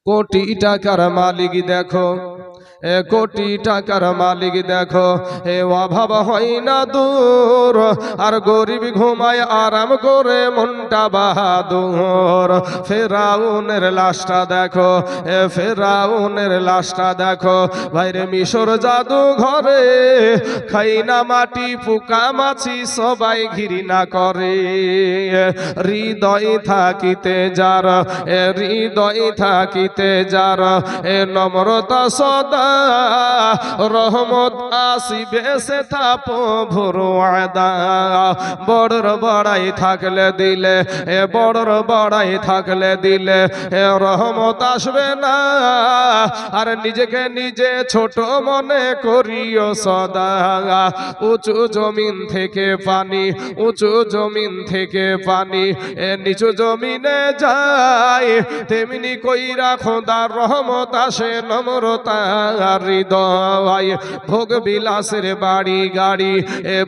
কোটি টাকার মালিক দেখো, কোটি টাকার মালিক দেখো, অভাব হয় না দূর, আর গরিব ঘুমায় আরাম করে মনটা বাহাদুর। ফেরাউনের লাশটা দেখো, ফেরাউনের লাশটা দেখো, বাইরে মিশর জাদু ঘরে, খাই না মাটি পোকা মাছি সবাই ঘৃণা করে। হৃদয় থাকিতে যার, হৃদয় থাকিতে যার, নম্রতা সদা, রহমত আসিবে সে তা প্রভুর ওয়াদা। বড়র বড়াই থাকলে দিলে, বড়র বড়াই থাকলে দিলে রহমত আসবে না, আর নিজেকে নিজে ছোট মনে করিও সদা। উঁচু জমিন থেকে পানি, উঁচু জমিন থেকে পানি নিচু জমিনে যায়, তেমনি কইরা খোদার রহমত আসে নম্রতা হৃদয়। ভোগ বিলাসের বাড়ি গাড়ি,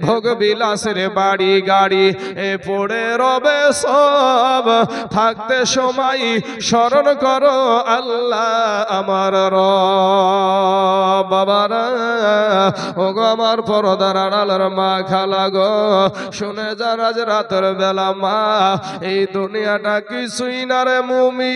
ভোগ বিলাসের বাড়ি গাড়ি পড়ে রবে সব, থাকতে সময় স্মরণ করো আল্লাহ আমার রব। বাবারা ও গো আমার পরদার আড়ালের মা খালা গো, শুনে যান আজ রাতের বেলা মা, এই দুনিয়াটা কিছুই না রে মুমিন,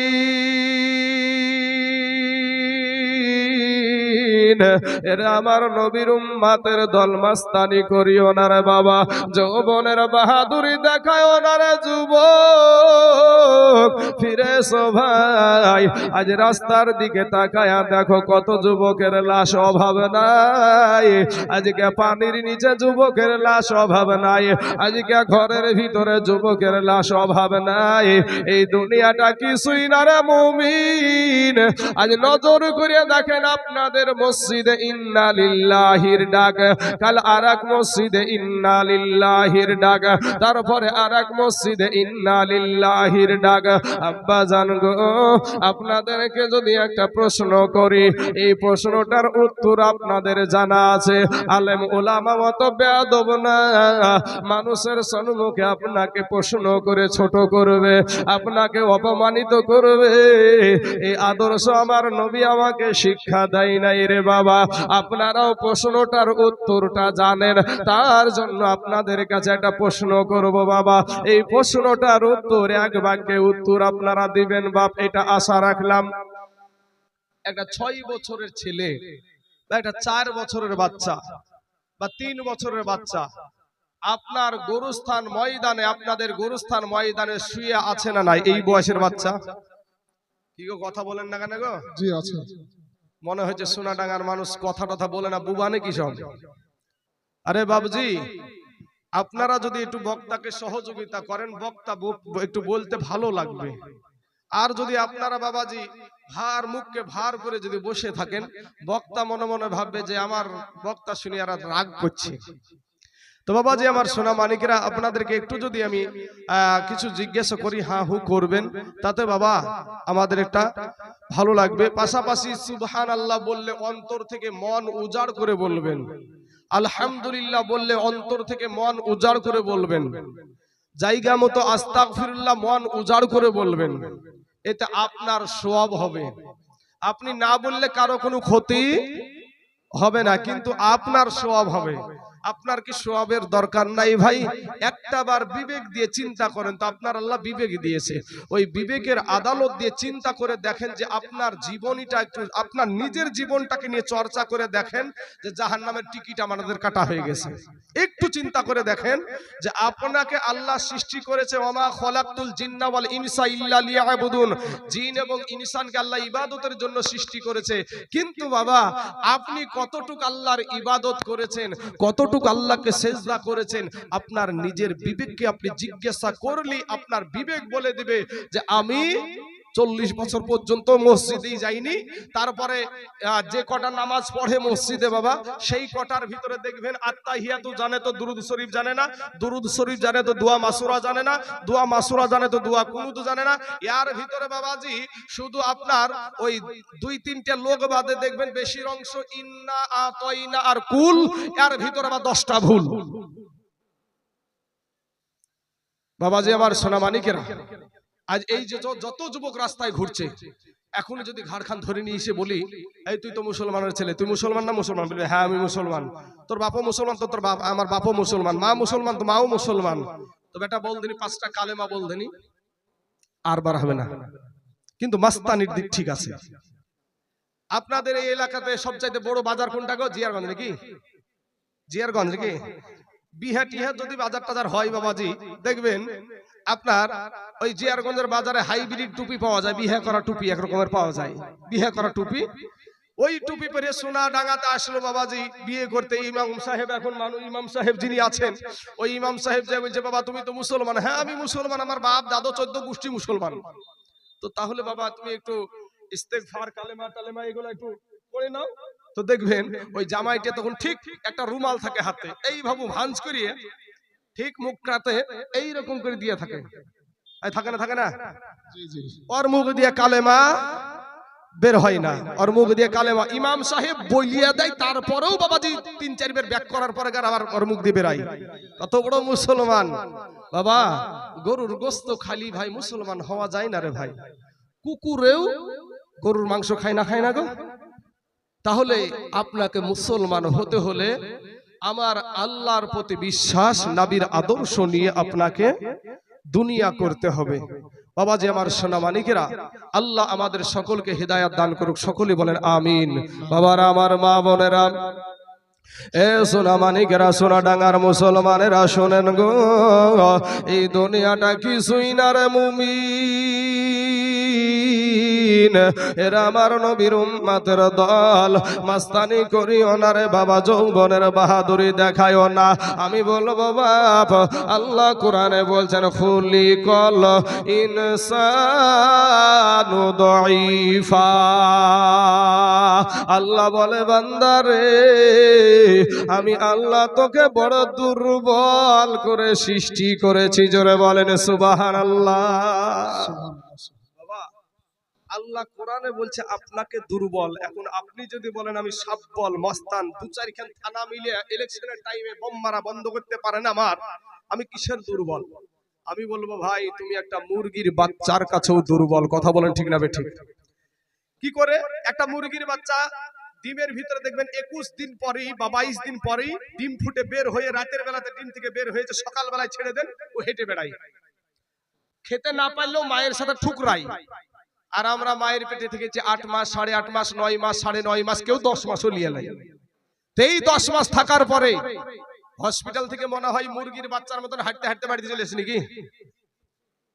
এরা আমার নবীর উম্মতের দল মাস্তানি করিও না রে বাবা, যৌবনের বাহাদুরি দেখায় না রে যুবক, ফিরে এসো ভাই। আজ রাস্তার দিকে তাকায়া দেখো কত যুবকের লাশ অভাব নাই, আজকে পানির নিচে যুবকের লাশ অভাব নাই, আজকে ঘরের ভিতরে যুবকের লাশ অভাব নাই। এই দুনিয়াটা কিছুই না রে মুমিন। আজ নজর করে দেখেন আপনাদের মসজিদে ইন্না লিল্লাহির ডাক, কাল আরেক মসজিদে ইন্না লিল্লাহির ডাক, তারপরে আরেক মসজিদে ইন্না লিল্লাহির ডাক। আব্বা জান গো, আপনাদেরকে যদি একটা প্রশ্ন করি, এই প্রশ্নটার উত্তর আপনাদের জানা আছে? আলেম ওলামা মত বেয়াদব না, মানুষের সম্মুখে আপনাকে প্রশ্ন করে ছোট করবে, আপনাকে অপমানিত করবে, এই আদর্শ আমার নবী আমাকে শিক্ষা দেয় নাই রে বাবা। আপনারাও প্রশ্নটার উত্তরটা জানেন, তার জন্য আপনাদের কাছে একটা প্রশ্ন করব বাবা, এই প্রশ্নটার উত্তর এক বাক্যে উত্তর আপনারা দিবেন বাপ, এটা আশা রাখলাম। একটা 6 বছরের ছেলে বা একটা 4 বছরের বাচ্চা বা 3 বছরের বাচ্চা আপনার গোরস্থান ময়দানে, আপনাদের গোরস্থান ময়দানে শুয়ে আছে না নাই? এই বয়সের বাচ্চা কি গো, কথা বলেন না কেন গো? জি আছে। মনে হচ্ছে সোনাডাঙ্গার মানুষ কথা কথা বলে না, বুবানে কি সব? আরে বাবুজি, আপনারা যদি একটু বক্তাকে সহযোগিতা করেন, বক্তা একটু বলতে ভালো লাগবে। আর যদি আপনারা বাবাজি ভার মুখকে ভার করে যদি বসে থাকেন, বক্তা মনে মনে ভাববে যে আমার বক্তা শুনে আর রাগ করছে। তো বাবাজি আমার সোনা মানিকেরা, আপনাদেরকে একটু যদি আমি কিছু জিজ্ঞাসা করি, হ্যাঁ হু করবেন, তাতে বাবা আমাদের একটা ভালো লাগবে। পাশাপাশি সুবহানাল্লাহ বললে অন্তর থেকে মন উজাড় করে বলবেন, আলহামদুলিল্লাহ বললে অন্তর থেকে মন উজাড় করে বলবেন, জায়গা মতো আস্তাগফিরুল্লাহ মন উজাড় করে বলবেন, এতে আপনার সওয়াব হবে। আপনি না বললে কারো কোনো ক্ষতি হবে না, কিন্তু আপনার সওয়াব হবে। আপনার কি সওয়াবের দরকার নাই ভাই? একটা বার বিবেক দিয়ে চিন্তা করেন তো, আপনার আল্লাহ বিবেক দিয়েছে, ওই বিবেকের আদালত দিয়ে চিন্তা করে দেখেন যে আপনার জীবনীটা একটু, আপনার নিজের জীবনটাকে নিয়ে চর্চা করে দেখেন যে জাহান্নামের টিকিট আমাদের কাটা হয়ে গেছে। একটু চিন্তা করে দেখেন যে আপনাকে আল্লাহ সৃষ্টি করেছে, ওমা খলাকতুল জিন্না ওয়াল ইনসা ইল্লা লিয়াবুদুন, জিন এবং ইনসানকে আল্লাহ ইবাদতের জন্য সৃষ্টি করেছে, কিন্তু বাবা আপনি কতটুকু আল্লাহর ইবাদত করেছেন, কতটুকু আল্লাহকে সেজদা করেছেন? আপনার নিজের বিবেককে আপনি জিজ্ঞাসা করলে আপনার বিবেক বলে দিবে যে আমি 40 বছর পর্যন্ত মসজিদেই যাইনি, তারপরে যে কটা নামাজ পড়ে মসজিদে বাবা, সেই কটার ভিতরে দেখবেন আত্তাহিয়াতু জানে তো দুরুদ শরীফ জানে না, দুরুদ শরীফ জানে তো দোয়া মাসুরা জানে না, দোয়া মাসুরা জানে তো দোয়া কুনুত জানে না। এর ভিতরে বাবাজি শুধু আপনার ওই 2-3টে লোক বাদে দেখবেন বেশির অংশ ইন্না আতাইনা আর কুল, এর ভিতরে আবার 10টা ভুল। বাবাজি আমার সোনা মানিকেরা, আজ এই যে যত যুবক রাস্তায় ঘুরছে, এখন যদি ঘাড় খান ধরে নিয়ে এসে বলি, এই তুই তো মুসলমানের ছেলে, তুই মুসলমান না মুসলমান? বলবে হ্যাঁ আমি মুসলমান। তোর বাপও মুসলমান? তো তোর বাপ, আমার বাপও মুসলমান। মা মুসলমান? তো মাও মুসলমান। তো বেটা বল দিনি 5টা কালেমা বল দিনি, আর বার হবে না। কিন্তু মাস্তানির দিক ঠিক আছে। আপনাদের এই এলাকাতে সবচাইতে বড় বাজার কোনটা গো? জিয়ারগঞ্জ নাকি? জিয়ারগঞ্জ নাকি? বিহার টিহার যদি বাজার টাজার হয় বাবাজি, দেখবেন আপনার ওই জিয়ারগঞ্জের বাজারে হাইব্রিড টুপি পাওয়া যায়, বিহা করা টুপি এক রকমের পাওয়া যায়, বিহা করা টুপি। ওই টুপি পরে সোনাডাঙ্গাতে আসলো বাবাজি বিয়ে করতে। ইমাম সাহেব, এখন মানুষ ইমাম সাহেব যিনি আছেন, ওই ইমাম সাহেব যে বলছে বাবা তুমি তো মুসলমান। হ্যাঁ আমি মুসলমান, আমার বাপ দাদু 14 গোষ্ঠী মুসলমান। তো তাহলে বাবা তুমি একটু ইস্তেগফার কালেমা টালেমা এগুলো একটু পড়ে নাও। তো দেখবেন ওই জামাইটা তখন ঠিক একটা রুমাল থাকে হাতে, এইভাবে ভাঁজ করিয়ে ঠিক মুখটাতে এইরকম করে দিয়ে থাকে। থাকে না? থাকে না? ওর মুখ দিয়ে কালেমা বের হয় না, ওর মুখ দিয়ে কালেমা ইমাম সাহেব বলিয়া দেয়, তারপরেও বাবাজি 3-4 বার ব্যাক করার পরে আবার ওর মুখ দিয়ে বেরাই। কত বড় মুসলমান বাবা! গরুর গোস্ত খালি ভাই মুসলমান হওয়া যায় না রে ভাই। কুকুরেও গরুর মাংস খায় না? খায় না গো? তাহলে আপনাকে মুসলমান হতে হলে আমার আল্লাহর প্রতি বিশ্বাস, নবীর আদর্শ নিয়ে আপনাকে দুনিয়া করতে হবে। বাবাজি আমার সোনা মানিকেরা, আল্লাহ আমাদের সকলকে হিদায়াত দান করুক, সকলেই বলেন আমিন। বাবারা, আমার মা বোনেরা, এ সোনা মানিকেরা, সোনা ডাঙ্গার মুসলমানেরা শোনেন গো, এই দুনিয়াটা কিছুই না রে মুমিন। এরা আমার নবীর উম্মতের দল। মাস্তানি করিও না রে বাবা, যৌবনের বাহাদুরি দেখায়ও না। আমি বলবো বাপ, আল্লাহ কোরআনে বলছেন খুলিকাল ইনসানু দাঈফা। আল্লাহ বলে বান্দারে, আমি আল্লাহ তোকে বড় দুর্বল করে সৃষ্টি করেছি। জোরে বলেন সুবহানাল্লাহ। আল্লাহ কোরআনে বলছে আপনাকে দুর্বল। এখন আপনি যদি বলেন আমি সাব্বল মস্তান, 2-4খান থানা মিলে ইলেকশনের টাইমে বোম মারা বন্ধ করতে পারেন আমার, আমি কিসের দুর্বল? আমি বলবো ভাই তুমি একটা মুরগির বাচ্চার কাছেও দুর্বল। কথা বলেন ঠিক না বেঠিক? কি করে একটা মুরগির বাচ্চা ডিমের ভিতরে দেখবেন 21 দিন পরেই বা 22 দিন পরেই ডিম ফুটে বের হয়ে, রাতের বেলাতে ডিম থেকে বের হয়েছে, সকাল বেলায় ছেড়ে দেন, ও হেঁটে বেড়ায়, খেতে না পারলেও মায়ের সাথে ঠুকরাই। আর আমরা মায়ের পেটে থেকেছি 8 মাস, 8.5 মাস, 9 মাস, 9.5 মাস, কেউ 10 মাসও নিয়ে নেয়। এই 10 মাস থাকার পরে হসপিটাল থেকে মনে হয় মুরগির বাচ্চার মতন হাঁটতে হাঁটতে বাড়িতে চলে এসে নাকি?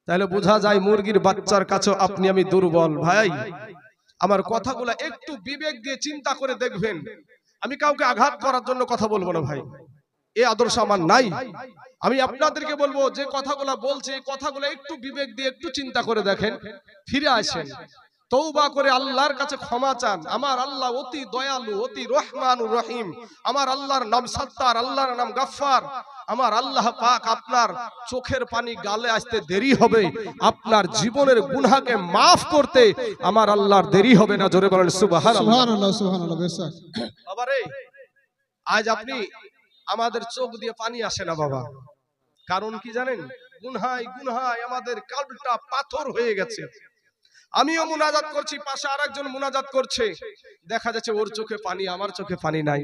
তাহলে বোঝা যায় মুরগির বাচ্চার কাছে আপনি আমি দুর্বল। ভাই আমার কথাগুলো একটু বিবেক দিয়ে চিন্তা করে দেখবেন। আমি কাউকে আঘাত করার জন্য কথা বলবো না ভাই, এই আদর্শ আমার নাই। আমি আপনাদেরকে বলবো যে কথাগুলো বলছে, এই কথাগুলো একটু বিবেক দিয়ে একটু চিন্তা করে দেখেন, ফিরে আসেন, তওবা করে আল্লাহর কাছে ক্ষমা চান। আমার আল্লাহ অতি দয়ালু, অতি রহমানুর রহিম। আমার আল্লাহর নাম সত্তার, আল্লাহর নাম গফফার। আমার আল্লাহ পাক আপনার চোখের পানি গালে আসতে দেরি হবে, আপনার জীবনের গুনাহকে maaf করতে আমার আল্লাহর দেরি হবে না। জোরে বলেন সুবহানাল্লাহ। সুবহানাল্লাহ, সুবহানাল্লাহ। বেশক বাবারে, আজ আপনি আমাদের চোখ দিয়ে পানি আসে না বাবা, কারণ কি জানেন? গুনহায় গুনহায় আমাদের কালটা পাথর হয়ে গেছে। আমিও মুনাজাত করছি, পাশে আরেকজন মুনাজাত করছে, দেখা যাচ্ছে ওর চোখে পানি, আমার চোখে পানি নাই।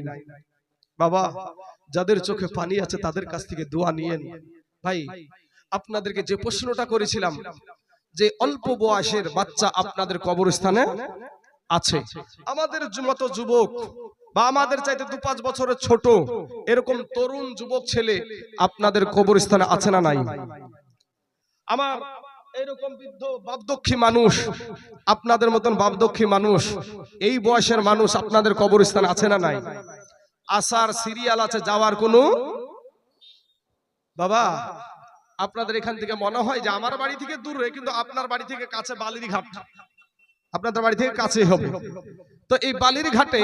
বাবা, যাদের চোখে পানি আছে তাদের কাছ থেকে দোয়া নিয়েন। ভাই আপনাদেরকে যে প্রশ্নটা করেছিলাম যে অল্প বয়সের বাচ্চা আপনাদের কবরস্থানে আছে, আমাদের মতো যুবক বা আমাদের চাইতে 2-5 বছরের ছোট এরকম তরুণ যুবক ছেলে আপনাদের কবরস্থানে আছে না নাই? আমার এরকম বৃদ্ধ বাপদক্ষী মানুষ, আপনাদের মতন বাপদক্ষী মানুষ, এই বয়সের মানুষ আপনাদের কবরস্থানে আছে না নাই? আসার সিরিয়াল আছে, যাওয়ার কোনো বাবা আপনাদের এখান থেকে মনে হয় যে আমার বাড়ি থেকে দূরে, কিন্তু আপনার বাড়ি থেকে কাছে বালির ঘাট, আপনাদের বাড়ি থেকে কাছে হবে। তো এই বালির ঘাটে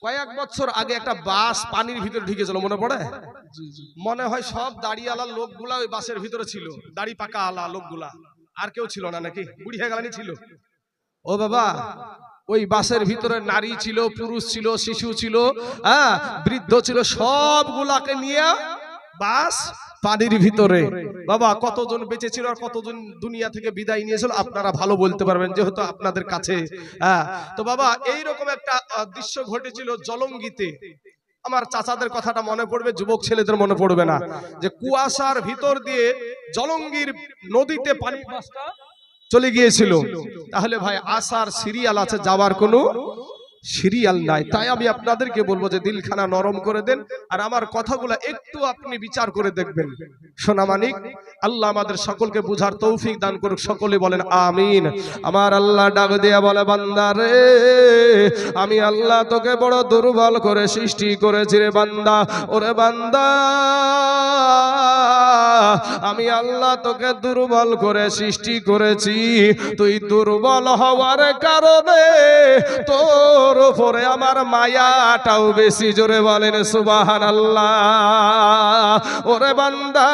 কয়েক বছর আগে একটা বাস পানির ভিতরে ঢুকেছিল, মনে পড়ে? মনে হয় সব দাড়িওয়ালা লোকগুলা ওই বাসের ভিতরে ছিল, দাড়ি পাকা আলা লোকগুলা, আর কেউ ছিল না নাকি? বুড়িয়া গালানি ছিল। ও বাবা, ওই বাসের ভিতরে নারী ছিল, পুরুষ ছিল, শিশু ছিল, বৃদ্ধ ছিল, সবগুলাকে নিয়ে বাস পানির ভিতরে। বাবা কতজন বেঁচে ছিল আর কতজন দুনিয়া থেকে বিদায় নিয়েছিল আপনারা ভালো বলতে পারবেন, যেহেতু আপনাদের কাছে। তো বাবা এইরকম একটা দৃশ্য ঘটেছিল জলঙ্গিতে। আমার চাচাদের কথাটা মনে পড়বে, যুবক ছেলেদের মনে পড়বে না, যে কুয়াশার ভিতর দিয়ে জলঙ্গির নদীতে পানি চলে গিয়েছিল। তাহলে ভাই আসার সিরিয়াল আছে, যাওয়ার কোনো সিরিয়াল নাই। তাই আমি আপনাদেরকে বলবো যে দিলখানা নরম করে দেন আর আমার কথাগুলো একটু আপনি বিচার করে দেখবেন। সোনা মানিক, আল্লাহ আমাদের সকলকে বুঝার তৌফিক দান করুক, সকলে বলেন আমিন। আমার আল্লাহ ডাক দিয়া বলে, বান্দা রে আমি আল্লাহ তোকে বড় দুর্বল করে সৃষ্টি করেছি রে বান্দা। ওরে বান্দা আমি আল্লাহ তোকে দুর্বল করে সৃষ্টি করেছি, তুই দুর্বল হওয়ার কারণে তোর উপরে আমার মায়াটাও বেশি। জোরে বলেন সুবহানাল্লাহ। ওরে বান্দা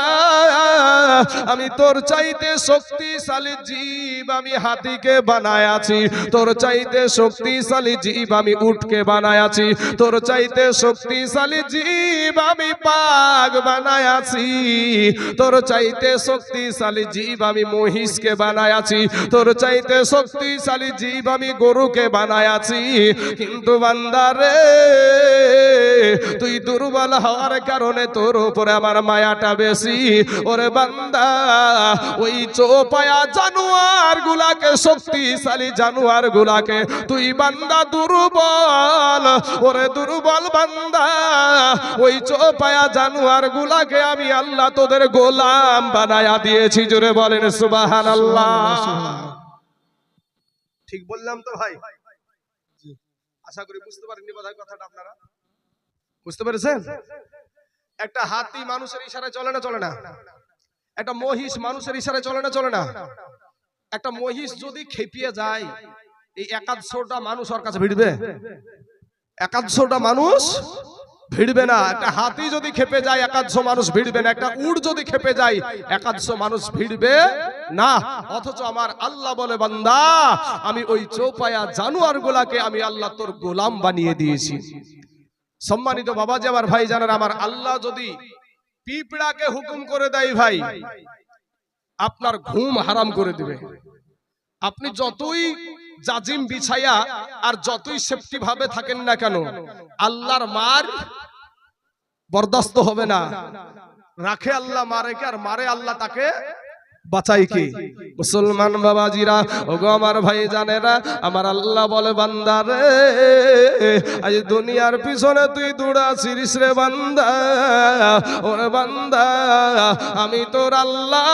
আমি তোর চাইতে শক্তিশালী জীব আমি হাতিকে বানায় আছি, তোর চাইতে শক্তিশালী জীব আমি উটকে বানায় আছি, তোর চাইতে শক্তিশালী জীব আমি বাঘ বানায় আছি, তোর চাইতে শক্তিশালী জীব আমি মহিষকে বানায় আছি, তোর চাইতে শক্তিশালী জীব আমি গরুকে বানায় আছি। কিন্তু বান্দা রে তুই দুর্বল হওয়ার কারণে তোর উপরে আমার মায়াটা বেশি। ওরে বান্দা ওই চোপায়া জানোয়ার গুলাকে, শক্তিশালী জানোয়ার গুলাকে তুই বান্দা দুর্বল, ওরে দুর্বল বান্দা ওই চোপায়া জানোয়ার গুলাকে আমি আল্লাহ তোদের গোলাম বানায়া দিয়েছি। জোরে বলেন সুবহানাল্লাহ। ঠিক বললাম তো ভাই? আশা করি বুঝতে পারেননি বোধহয় কথাটা, আপনারা বুঝতে পেরেছেন? একটা হাতি মানুষের ইশারায় চলে না চলে না? একটা মহিষ মানুষের ইশারায় চলে না চলে না? একটা মহিষ যদি খেপিয়ে যায়, এই 150টা মানুষ ওর কাছে ভিড়বে? 150টা মানুষ ভিড়বে না। একটা হাতি যদি খেপে যায় 150 মানুষ ভিড়বে না। একটা উট যদি খেপে যায় 150 মানুষ ভিড়বে না। অথচ আমার আল্লাহ বলে, বান্দা আমি ওই চৌপায়া জানোয়ার গুলাকে আমি আল্লাহ তোর গোলাম বানিয়ে দিয়েছি। সম্মানিত বাবাজি, আমার ভাই জানার, আমার আল্লাহ যদি পিঁপড়াকে হুকুম করে দেয় ভাই, আপনার ঘুম হারাম করে দিবে। আপনি যতই জাজিম বিছায়া আর যতই সেফটি ভাবে থাকেন না কেন, আল্লাহর মার বরদাস্ত হবে না। রাখে আল্লাহ মারে কে, আর মারে আল্লাহ তাকে বাঁচাই কি? মুসলমান বাবাজিরা, ওগো আমার ভাই জানেরা, আমার আল্লাহ বলে, বান্দা রে আজ দুনিয়ার পিছনে তুই দৌড়াছিস রে বান্দা। ওরে বান্দা আমি তোর আল্লাহ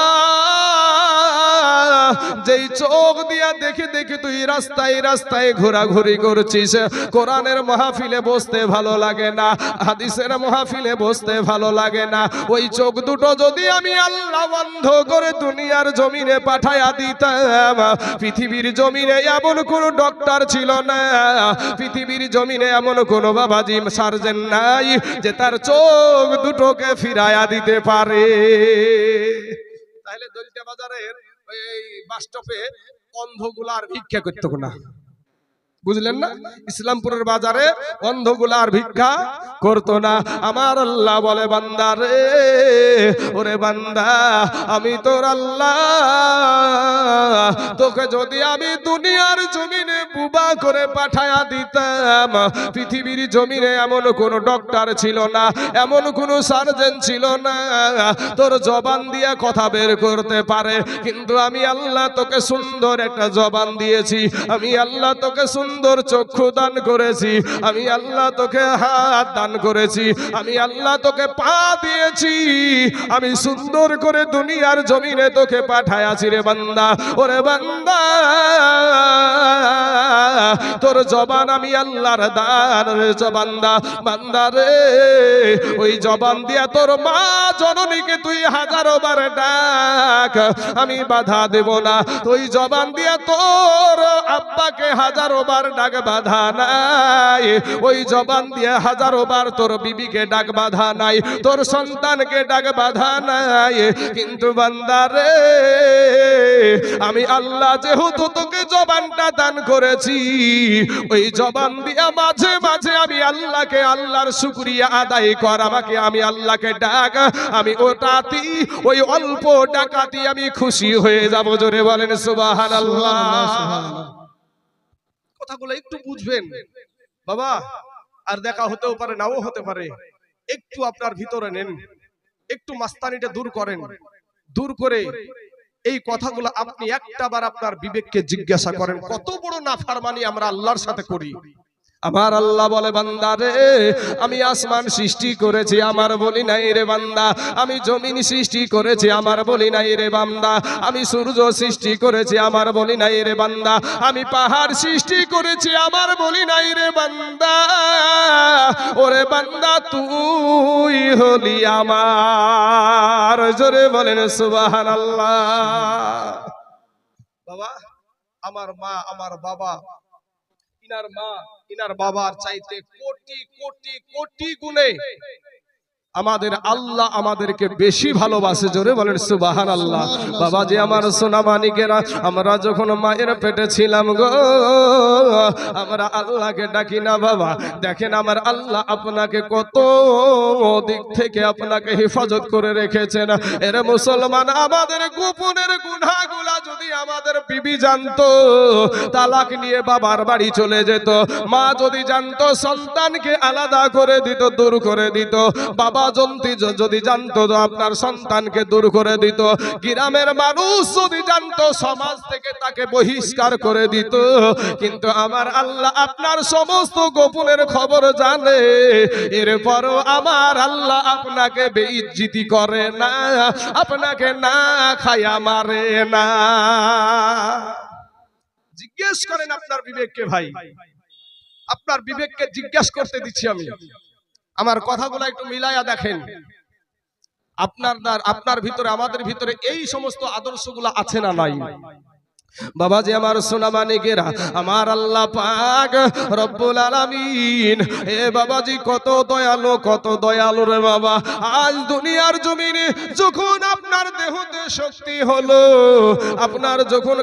যেই চোখ দিয়া দেখে দেখে তুই রাস্তায় রাস্তায় ঘোরাঘুরি করছিস, কোরআনের মাহফিলে বসতে ভালো লাগে না, হাদিসের মাহফিলে বসতে ভালো লাগে না, ওই চোখ দুটো যদি আমি আল্লাহ বন্ধ করে দুনিয়ার জমিনে পাঠায়া দিতাম, পৃথিবীর জমিনে এমন কোন ডক্টর ছিল না, পৃথিবীর জমিনে এমন কোন বাবাজি সার্জন নাই যে তার চোখ দুটোকে ফিরায়া দিতে পারে। তাহলে দলটা বাজারের এই বাস স্টপে অন্ধগুলার ভিক্ষা করতো না, বুঝলেন না? ইসলামপুরের বাজারে অন্ধগুলার ভিক্ষা করতো না। আমার আল্লাহ বলে, বান্দা রে ওরে বান্দা আমি তোর আল্লাহ, তোকে যদি আমি দুনিয়ার জমিনে বুবা করে পাঠায়া দিতাম, পৃথিবীর জমিনে এমন কোন ডক্টর ছিল না, এমন কোন সার্জন ছিল না তোর জবান দিয়ে কথা বের করতে পারে, কিন্তু আমি আল্লাহ তোকে সুন্দর একটা জবান দিয়েছি, আমি আল্লাহ তোকে সুন্দর চক্ষু দান করেছি, আমি আল্লাহ তোকে হাত দান করেছি, আমি আল্লাহ তোকে পা দিয়েছি, আমি সুন্দর করে দুনিয়ার জমিনে তোকে পাঠায়াছি রে বান্দা। ওরে বান্দা তোর জবান আমি আল্লাহর দান রে বান্দা। বান্দা রে ওই জবান দিয়া তোর মা জননীকে তুই 1000 বার ডাক, আমি বাধা দেব না। ওই জবান দিয়া তোর আব্বাকে মাকে হাজারো বার ডাক বাধা নাই, ওই জবান দিয়ে হাজারো বার তোর বিবিকে ডাক বাধা নাই, তোর সন্তানকে ডাক বাধা নাই। কিন্তু বান্দা রে, আমি আল্লাহ যেহেতু তোকে জবানটা দান করেছি, ওই জবান দিয়ে মাঝে মাঝে আমি আল্লাহকে, আল্লাহর শুকরিয়া আদায় কর। আমাকে আমি আল্লাহকে ডাক, আমি ওটাতি ওই অল্প ডাকাতি আমি খুশি হয়ে যাব। জোরে বলেন সুবহানাল্লাহ। কথাগুলো একটু বুঝবেন বাবা, আর দেখা হতেও পারে নাও হতে পারে। একটু আপনার ভিতরে নেন, একটু মাস্তানিটা দূর করেন, দূর করে এই কথাগুলো আপনি একটাবার আপনার বিবেককে জিজ্ঞাসা করেন, কত বড় নাফরমানি আমরা আল্লাহর সাথে করি। আমার আল্লাহ বলে বান্দা রে, আমি আসমান সৃষ্টি করেছি, আমার বলি নাই রে বান্দা। আমি জমিন সৃষ্টি করেছি, আমার বলি নাই রে বান্দা। আমি সূর্য সৃষ্টি করেছি, আমার বলি নাই রে বান্দা। আমি পাহাড় সৃষ্টি করেছি, আমার বলি নাই রে বান্দা। ওরে বান্দা তুই হলি আমার। জোরে বলেন সুবহানাল্লাহ। বাবা, আমার মা, আমার বাবা, ইনার মা ইনার বাবার চাইতে কোটি কোটি কোটি গুণে আমাদের আল্লাহ আমাদেরকে বেশি ভালোবাসে। জোরে বলেন সুবহানাল্লাহ। বাবাজি আমার সোনা মানিকেরা, আমরা যখন মায়ের পেটে ছিলাম গো, আমরা আল্লাহকে ডাকি না বাবা। দেখেন আমার আল্লাহ আপনাকে কত দিক থেকে আপনাকে হেফাজত করে রেখেছেন। এর মুসলমান, আমাদের গোপনের গুনাহগুলা যদি আমাদের বিবি জানতো, তালাক নিয়ে বাবার বাড়ি চলে যেত। মা যদি জানতো, সন্তানকে আলাদা করে দিত, দূর করে দিত। বাবা যদি জানতো, আপনার সন্তানকে দূর করে দিত। গ্রামের মানুষ যদি জানতো, সমাজ থেকে তাকে বহিষ্কার করে দিত। কিন্তু আমার আল্লাহ আপনার সমস্ত গোপনের খবর জানে। এরপরও আমার আল্লাহ আপনাকে বেইজ্জতি করে না, আপনাকে না খায়া মারে না। জিজ্ঞেস করেন আপনার বিবেককে ভাই, আপনার বিবেককে জিজ্ঞেস করতে দিচ্ছি আমি। আমার কথাগুলো একটু মিলাইয়া দেখেন, আপনার ভিতরে, আমাদের ভিতরে এই সমস্ত আদর্শগুলো আছে না নাই? বাবাজি আমার সোনা মানিকেরা, আমার আল্লাহ পাক রব্বুল আলামিন, এ বাবাজি কত দয়ালু, কত দয়ালু রে বাবা। আজ দুনিয়ার জমিনে যখন আপনার দেহতে শক্তি হলো, আপনার যখন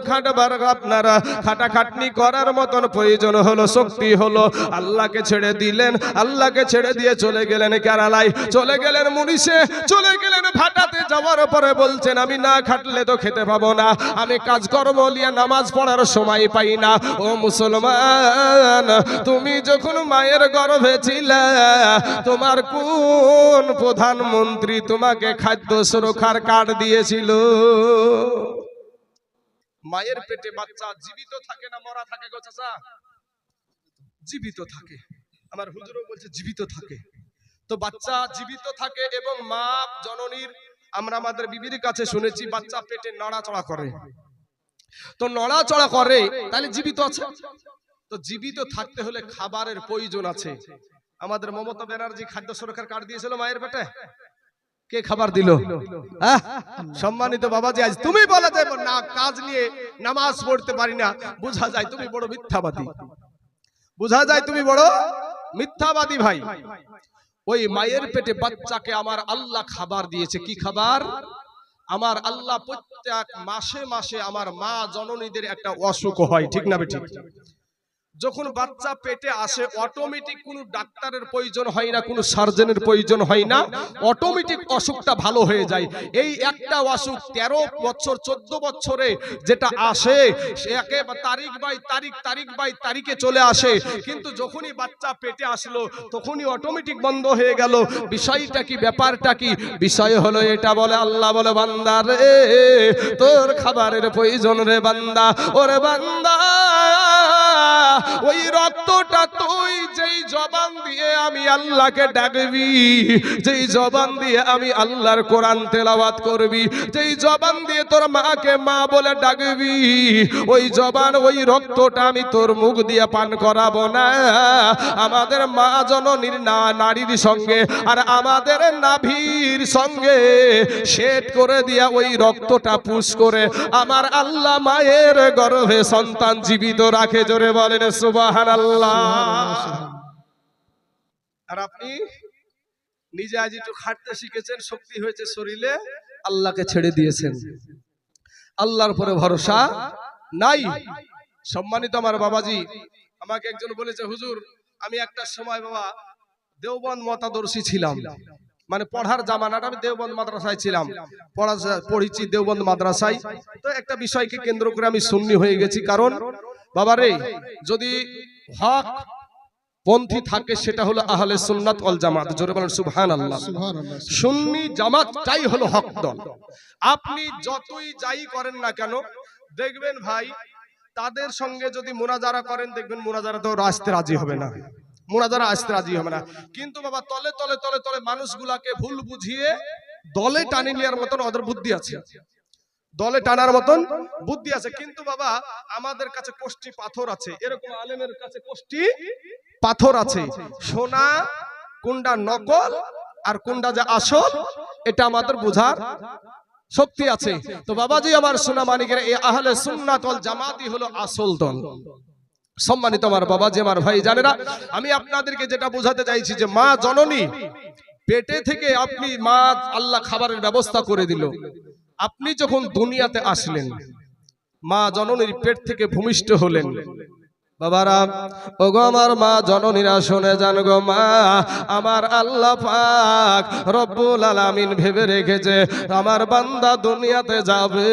আপনারা খাটাখাটনি করার মতন প্রয়োজন হলো, শক্তি হলো, আল্লাহকে ছেড়ে দিলেন। আল্লাহকে ছেড়ে দিয়ে চলে গেলেন কেরালায়, চলে গেলেন মুনিশে, চলে গেলেন ভাটাতে। যাওয়ার পরে বলছেন, আমি না খাটলে তো খেতে পাবো না, আমি কাজকর্ম নামাজ পড়ার সময় পাই না। ও মুসলমান, তুমি যখন মায়ের গর্ভে ছিলে, তোমার কোন প্রধানমন্ত্রী তোমাকে খাদ্য সুরক্ষার কার্ড দিয়েছিল? মায়ের পেটে বাচ্চা জীবিত থাকে না মরা থাকে গো চাচা? জীবিত থাকে। আমার হুজুরও বলছে জীবিত থাকে। তো বাচ্চা জীবিত থাকে এবং মা জননীর, আমরা আমাদের বিবির কাছে শুনেছি, বাচ্চা পেটে নড়াচড়া করে। তো নড়াচড়া করে, তাহলে জীবিত আছে। তো জীবিত থাকতে হলে খাবারের প্রয়োজন আছে। আমাদের মমতা ব্যানার্জি খাদ্য সুরক্ষার কার্ড দিয়েছিল মায়ের পেটে, কে খাবার দিল? সম্মানিত বাবাজি, আজ তুমি বলা যায় না কাজ নিয়ে নামাজ পড়তে পারি না, বোঝা যায় তুমি বড় মিথ্যাবাদী, বোঝা যায় তুমি বড় মিথ্যাবাদী ভাই। ওই মায়ের পেটে বাচ্চাকে আমার আল্লাহ খাবার দিয়েছে। কি খাবার? আমার আল্লাহ প্রত্যেক মাসে মাসে আমার মা জননীদের একটা অসুখ হয়, ঠিক না বেঠিক? যখন বাচ্চা পেটে আসে, অটোমেটিক কোনো ডাক্তারের প্রয়োজন হয় না, কোনো সার্জনের প্রয়োজন হয় না, অটোমেটিক অসুখটা ভালো হয়ে যায়। এই একটা অসুখ 13 বছর 14 বছরে যেটা আসে, সে একেবারে তারিখ বাই তারিখে চলে আসে। কিন্তু যখনই বাচ্চা পেটে আসলো, তখনই অটোমেটিক বন্ধ হয়ে গেল। বিষয়টা কি, ব্যাপারটা কি? বিষয় হলো এটা, বলে আল্লাহ বলে, বান্দা রে তোর খাবারের প্রয়োজন রে বান্দা। ওরে বান্দা, ওই রক্তটা তুই যেই জবান দিয়ে আমি আল্লাহকে ডাকবি, যেই জবান দিয়ে আমি আল্লাহর কোরআন তেলাওয়াত করবি, যেই জবান দিয়ে তোর মাকে মা বলে ডাকবি, ওই জবান ওই রক্তটা আমি তোর মুখ দিয়ে পান করাবো না। আমাদের মা জননীর নারীর সঙ্গে আর আমাদের নাভির সঙ্গে সেট করে দিয়া ওই রক্তটা পুশ করে আমার আল্লাহ মায়ের গর্ভে সন্তান জীবিত রাখে। জোরে বলেন সুবহানাল্লাহ। আর আপনি নিজে আজ একটু খাটতে শিখেছেন, শক্তি হয়েছে শরীরে, আল্লাহকে ছেড়ে দিয়েছেন, আল্লাহর উপরে ভরসা নাই। সম্মানিত আমার বাবাজি, আমাকে একজন বলেছে, হুজুর আমি একটা সময় বাবা দেওবন্দ মতাদর্শী ছিলাম, মানে পড়ার জামানাটা আমি দেওবন্দ মাদ্রাসায় ছিলাম, পড়েছি দেওবন্দ মাদ্রাসায়। তো একটা বিষয়কে কেন্দ্র করে আমি সুন্নি হয়ে গেছি। কারণ বাবারে, যদি হক পন্থী থাকে সেটা হলো আহলে সুন্নাত ওয়াল জামাত। জোরে বলেন সুবহানাল্লাহ। সুন্নি জামাতটাই হলো হক দল। আপনি যতই যাই করেন না কেন, দেখবেন ভাই তাদের সঙ্গে যদি মুনাজারা করেন, দেখবেন মুনাজারা তো আসতে রাজি হবে না, মুনাজারা আসতে রাজি হবে না। কিন্তু বাবা তলে তলে তলে তলে মানুষগুলাকে ভুল বুঝিয়ে দলে টানি নেওয়ার মতন ওদের বুদ্ধি আছে, দলে টানার মতন বুদ্ধি আছে। কিন্তু বাবা আমাদের কাছে কোষ্ঠী পাথর আছে, এরকম আলেমের কাছে কোষ্ঠী পাথর আছে। সোনা কোনটা নকল আর কোনটা যে আসল এটা আমাদের বোঝার শক্তি আছে। তো বাবাজি আমার সোনা মানিকের, এই আহলে সুন্নাত ওয়াল জামাতই হলো আসল দল। সম্মানিত আমার বাবাজি আমার ভাই জানেরা, আমি আপনাদেরকে যেটা বোঝাতে চাইছি যে মা জননী পেটে থেকে আপনি মা আল্লাহ খাবারের ব্যবস্থা করে দিল, আপনি যখন দুনিয়াতে আসলেন মা জননীর পেট থেকে ভূমিষ্ঠ হলেন। বাবারা ওগো আমার মা জননীরা শুনে যান গো মা, আমার আল্লাহ পাক রব্বুল আলামিন ভেবে রেখেছে আমার বান্দা দুনিয়াতে যাবে,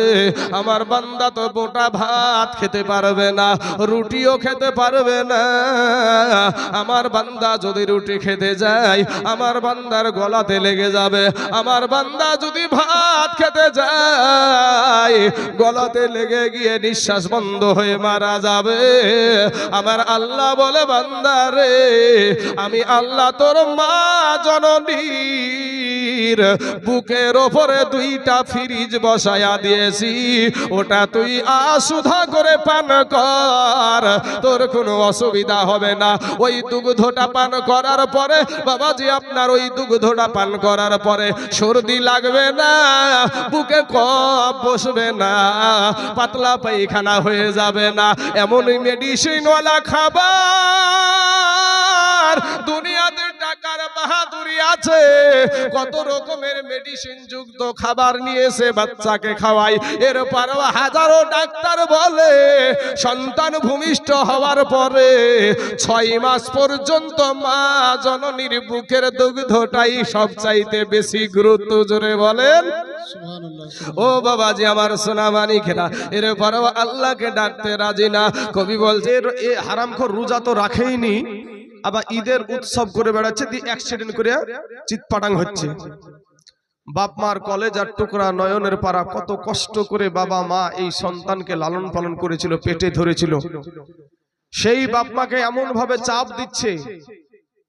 আমার বান্দা তো মোটা ভাত খেতে পারবে না, রুটিও খেতে পারবে না। আমার বান্দা যদি রুটি খেতে যায় আমার বান্দার গলাতে লেগে যাবে, আমার বান্দা যদি ভাত খেতে যায় গলাতে লেগে গিয়ে নিঃশ্বাস বন্ধ হয়ে মারা যাবে। আমার আল্লাহ বলে বান্দা রে, আমি আল্লাহ তোর মা জননীর বুকের ওপরে দুইটা ফ্রিজ বসায়া দিয়েছি, ওটা তুই আশুধা করে পান কর, তোর কোনো অসুবিধা হবে না। ওই দুগ্ধটা পান করার পরে বাবাজি আপনার ওই দুগ্ধটা পান করার পরে সর্দি লাগবে না, বুকে কফ বসবে না, পাতলা পায়খানা হয়ে যাবে না। এমনই মেডিসিন খাবার দুনিয়াতে টাকার বাহাদুরি আছে, কত রকমের মেডিসিন যুক্ত খাবার নিয়েছে বাচ্চাকে খাওয়াই। এরপরও হাজারো ডাক্তার বলে সন্তান ভূমিষ্ঠ হওয়ার পরে 6 মাস পর্যন্ত মা জননীর বুকের দুগ্ধটাই সবচাইতে বেশি গুরুত্ব। জোরে বলেন ও বাবাজি আমার সোনা মানিকেরা, এরপরও আল্লাহকে ডাকতে রাজি না। কবি বলছে এ হারামখোর রোজা তো রাখেইনি, আবার ঈদের উৎসব করে বেড়াচ্ছে, দিয়ে অ্যাক্সিডেন্ট করে চিৎপাটাং হচ্ছে। বাপ মার কলেজ আর টুকরা নয়নের পাড়া কত কষ্ট করে বাবা মা এই সন্তানকে লালন পালন করেছিল, পেটে ধরেছিল, সেই বাপ মাকে এমন ভাবে চাপ দিচ্ছে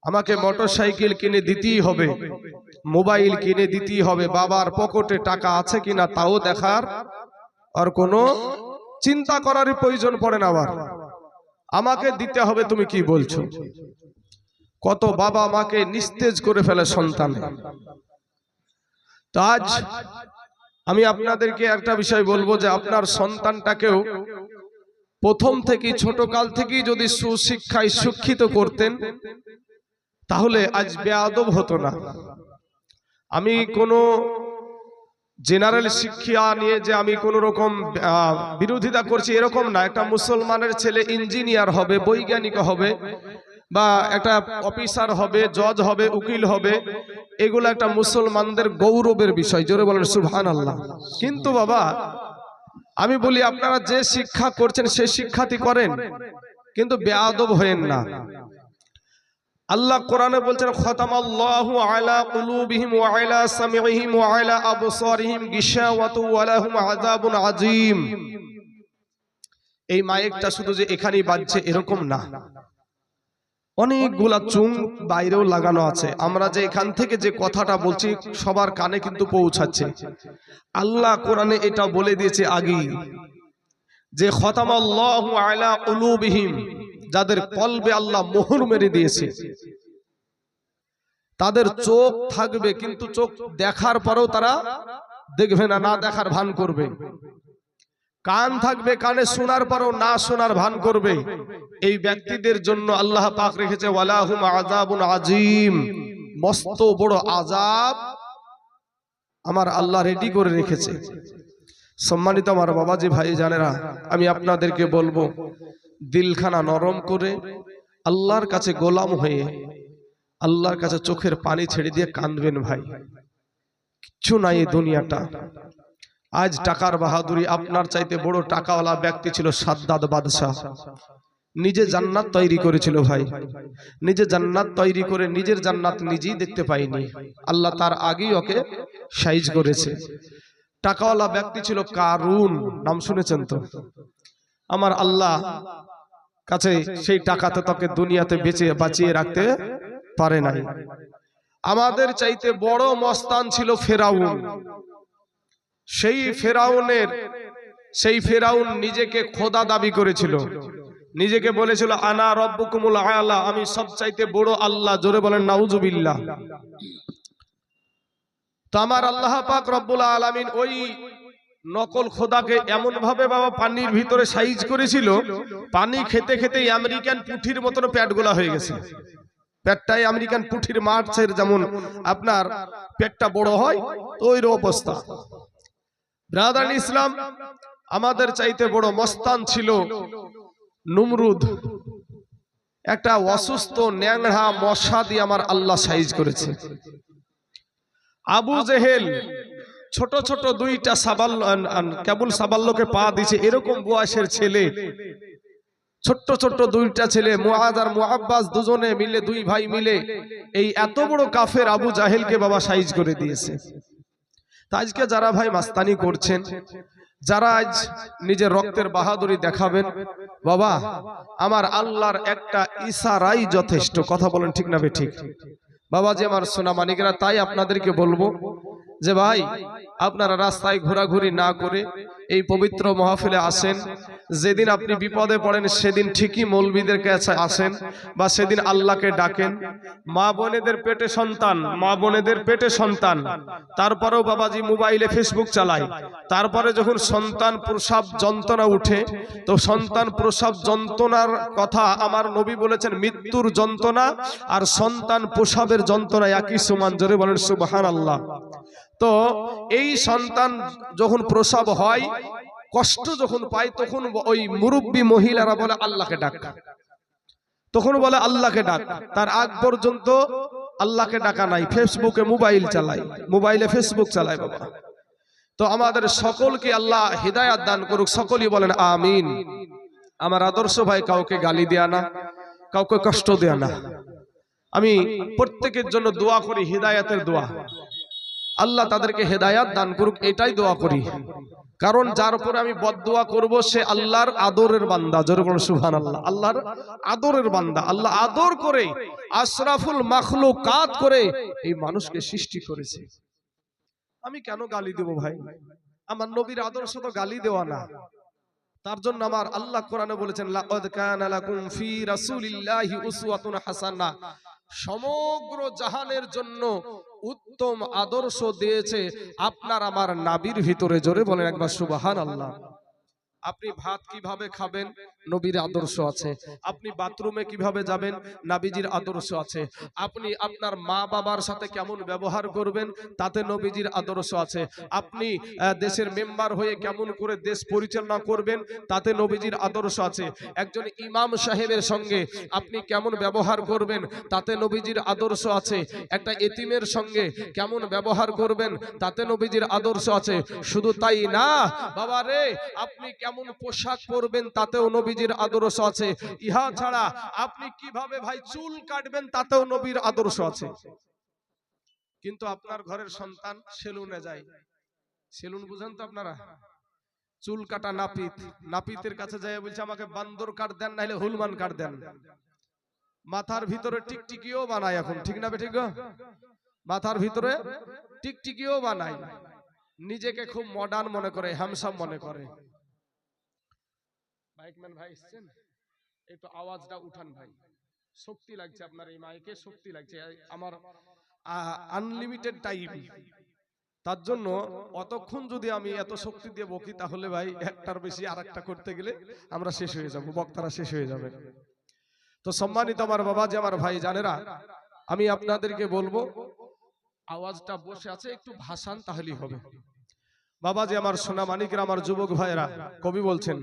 আমাকে মোটরসাইকেল কিনে দিতেই হবে, মোবাইল কিনে দিতেই হবে, বাবার পকেটে টাকা আছে কিনা তাও দেখার আর কোনো চিন্তা করারই প্রয়োজন পড়ে না, আবার আমাকে দিতে হবে। তুমি কি বলছো? কত বাবা মাকে নিস্তেজ করে ফেলে সন্তান। আজ আমি আপনাদেরকে একটা বিষয় বলবো যে আপনার সন্তানটাকেও প্রথম থেকে ছোটকাল থেকেই যদি সুশিক্ষায় শিক্ষিত করতেন তাহলে আজ বেয়াদব হতো না। আমি কোনো জেনারেল শিক্ষা নিয়ে যে আমি কোন রকম বিরোধিতা করছি এরকম না। একটা মুসলমানের ছেলে ইঞ্জিনিয়ার হবে, বৈজ্ঞানিক হবে, বা একটা অফিসার হবে, জজ হবে, উকিল হবে, এগুলো একটা মুসলমানদের গৌরবের বিষয়। জোরে বলেন সুবহানাল্লাহ। কিন্তু বাবা আমি বলি আপনারা যে শিক্ষা করছেন সেই শিক্ষাটি করেন, কিন্তু বেয়াদব হয়েন না। আল্লাহ কোরআনে বলছেন খতামাল্লাহু আলা কুলুবিহিম ওয়া আলা সামিইহিম ওয়া আলা আবসারিহিম গিশাওয়াতু ওয়া লাহুম আযাবুন আযীম। এই মাইকটা শুধু যে এখানেই বাজছে এরকম না, অনেকগুলা চুং বাইরেও লাগানো আছে। আমরা যে এখান থেকে যে কথাটা বলছি সবার কানে কিন্তু পৌঁছাচ্ছে। আল্লাহ কোরআনে এটা বলে দিয়েছে আগেই যে খতামাল্লাহু আলা কুলুবিহিম, যাদের কলবে আল্লাহ মোহর মেরে দিয়েছে, তাদের চোখ থাকবে কিন্তু চোখ দেখার পরেও তারা দেখবে না, না দেখার ভান করবে। কান থাকবে, কানে শোনার পরেও না শোনার ভান করবে। এই ব্যক্তিদের জন্য আল্লাহ পাক রেখেছে ওয়ালাহুম আযাবুন আযীম, মস্ত বড় আযাব আমার আল্লাহ রেডি করে রেখেছে। সম্মানিত আমার বাবাজি ভাই জানেরা, আমি আপনাদেরকে বলবো দিলখানা নরম করে আল্লাহর কাছে গোলাম হয়ে আল্লাহর কাছে চোখের পানি ছেড়ে দিয়ে কাঁদবেন ভাই। কিচ্ছু নাই এই দুনিয়াটা। আজ টাকার বাহাদুরি, আপনার চাইতে বড় টাকাওয়ালা ব্যক্তি ছিল সাদ্দাদ বাদশাহ। নিজে জান্নাত তৈরি করেছিল ভাই, নিজে জান্নাত তৈরি করে নিজের জান্নাত নিজেই দেখতে পাইনি, আল্লাহ তার আগেই ওকে সাইজ করেছে। টাকাওয়ালা ব্যক্তি ছিল কারুন, নাম শুনেছেন তো? আমার আল্লাহ কাছে সেই টাকাতে তাকে দুনিয়াতে বাঁচিয়ে রাখতে পারে নাই। আমাদের চাইতে বড় মস্তান ছিল ফেরাউন। সেই ফেরাউন নিজেকে খোদা দাবি করেছিল, নিজেকে বলেছিল আনা রব্বুকুমুল আলা, আমি সবচাইতে বড় আল্লাহ। জোরে বলেন নাউজুবিল্লাহ। তো আমার আল্লাহ পাক রব্বুল আলামিন ওই নকল খোদাকে এমন ভাবে বাবা পানির ভিতরে সাইজ করেছিল, পানি খেতে খেতেই আমেরিকান পুঁঠির মতন পেটগুলা হয়ে গেছে। পেটটাই আমেরিকান পুঁঠির মাছের যেমন আপনার পেটটা বড় হয়, ওই অবস্থা। ব্রাদার ইসলাম, আমাদের চাইতে বড় মস্তান ছিল নমরুদ। একটা অসুস্থ ন্যাংড়া মশা দিয়ে আমার আল্লাহ সাইজ করেছে। আবু জেহেল ছোট ছোট দুইটা কেবল সাবাল্যকে পা দিছে, এরকম বয়সের ছেলে, ছোট্ট ছোট্ট দুইটা ছেলে, মুআজ আর মুআব্বাস, দুজনে মিলে, দুই ভাই মিলে এই এত বড় কাফের আবু জাহেলকে বাবা সাইজ করে দিয়েছে। তা আজকে যারা ভাই মাস্তানি করছেন, যারা আজ নিজের রক্তের বাহাদুরি দেখাবেন, বাবা আমার আল্লাহর একটা ইশারাই যথেষ্ট। কথা বলেন ঠিক না বে ঠিক? বাবাজি আমার সোনা মানিকেরা, তাই আপনাদেরকে বলবো যে ভাই আপনারা রাস্তায় ঘোরাঘুরি না করে এই পবিত্র মাহফিলে আসেন। যেদিন আপনি বিপদে পড়েন সেদিন ঠিকই মৌলবীদের কাছে আসেন বা সেদিন আল্লাহকে ডাকেন। মা বোনেদের পেটে সন্তান, তারপরেও বাবাজি মোবাইলে ফেসবুক চালায়। তারপরে যখন সন্তান প্রসব যন্ত্রণা উঠে, তো সন্তান প্রসব যন্ত্রণার কথা আমার নবী বলেছেন মৃত্যুর যন্ত্রণা আর সন্তান প্রসবের যন্ত্রণা একই সমান। জোরে বলেন সুবহানাল্লাহ। তো এই সন্তান যখন প্রসব হয়, কষ্ট যখন পায়, তখন ওই মুরব্বী মহিলারা বলে আল্লাহকে ডাক, তখন বলে আল্লাহকে ডাক। তার আগ পর্যন্ত আল্লাহকে ডাকা নাই, ফেসবুকে মোবাইলে ফেসবুক চালায় বাবা। তো আমাদের সকলকে আল্লাহ হিদায়াত দান করুক, সকলেই বলেন আমিন। আমার আদর্শ ভাই কাউকে গালি দেয়া না, কাউকে কষ্ট দেয়া না। আমি প্রত্যেকের জন্য দোয়া করি, হিদায়াতের দোয়া, আল্লাহ তাদেরকে হেদায়াত দান করুক, এটাই দোয়া করি। কারণ যার উপরে আমি বদদোয়া করব সে আল্লাহর আদরের বান্দা। জোরে বলুন সুবহানাল্লাহ। আল্লাহর আদরের বান্দা, আল্লাহ আদর করে আশরাফুল মাখলুকাত করে এই মানুষকে সৃষ্টি করেছে। আমি কেন গালি দেব ভাই? আমার নবীর আদর্শ তো গালি দেওয়া না। তার জন্য আমার আল্লাহ কোরআনে বলেছেন লাকাদ কানা লাকুম ফি রাসূলিল্লাহি উসওয়াতুন হাসানা, সমগ্র জাহানের জন্য উত্তম আদর্শ দিয়েছে আপনার আমার নবীর ভিতরে। জোরে বলেন একবার সুবহানাল্লাহ। আপনি ভাত কিভাবে খাবেন, নবীর আদর্শ আছে। আপনি বাথরুমে কিভাবে যাবেন, নবীজির আদর্শ আছে। আপনি আপনার মা বাবার সাথে কেমন ব্যবহার করবেন, তাতে নবীজির আদর্শ আছে। আপনি দেশের মেম্বার হয়ে কেমন করে দেশ পরিচালনা করবেন, তাতে নবীজির আদর্শ আছে। একজন ইমাম সাহেবের সঙ্গে আপনি কেমন ব্যবহার করবেন, তাতে নবীজির আদর্শ আছে। একটা এতিমের সঙ্গে কেমন ব্যবহার করবেন, তাতে নবীজির আদর্শ আছে। শুধু তাই না বাবা রে, আপনি কেমন পোশাক পরবেন, তাতেও নবীজির আদর্শ আছে। ইহা ছাড়া আপনি কিভাবে ভাই চুল কাটবেন, তাতেও নবীর আদর্শ আছে। কিন্তু আপনার ঘরের সন্তান সেলুনে যায়, সেলুন বুঝেন তো আপনারা? চুল কাটা নাপিতের কাছে যায়, বলছে আমাকে বান্দর কাট দেন, নাহলে হুলমান কাট দেন। মাথার ভিতরে টিকটিকিও বানায় এখন, ঠিক না বেঠিক গো? মাথার ভিতরে টিকটিকিও বানায়, নিজেকে খুব মডার্ন মনে করে, হ্যান্ডসাম মনে করে। মাইকম্যান ভাই এসেছেন, একটু আওয়াজটা উঠান ভাই, শক্তি লাগছে আপনার এই মাইকে, শক্তি লাগছে। আমার আনলিমিটেড টাইম, তার জন্য অতক্ষণ যদি আমি এত শক্তি দিয়ে বকি তাহলে ভাই একটার বেশি আরেকটা করতে গেলে আমরা শেষ হয়ে যাব, বক্তারা শেষ হয়ে যাবে। তো সম্মানিত আমার বাবা যে আমার ভাই জানেরা, আমি আপনাদেরকে বলবো আওয়াজটা বসে আছে একটু ভাষান তাহলেই হবে। বাবা যে আমার সোনা মানিকরা, আমার যুবক ভাইরা, কবি বলছেন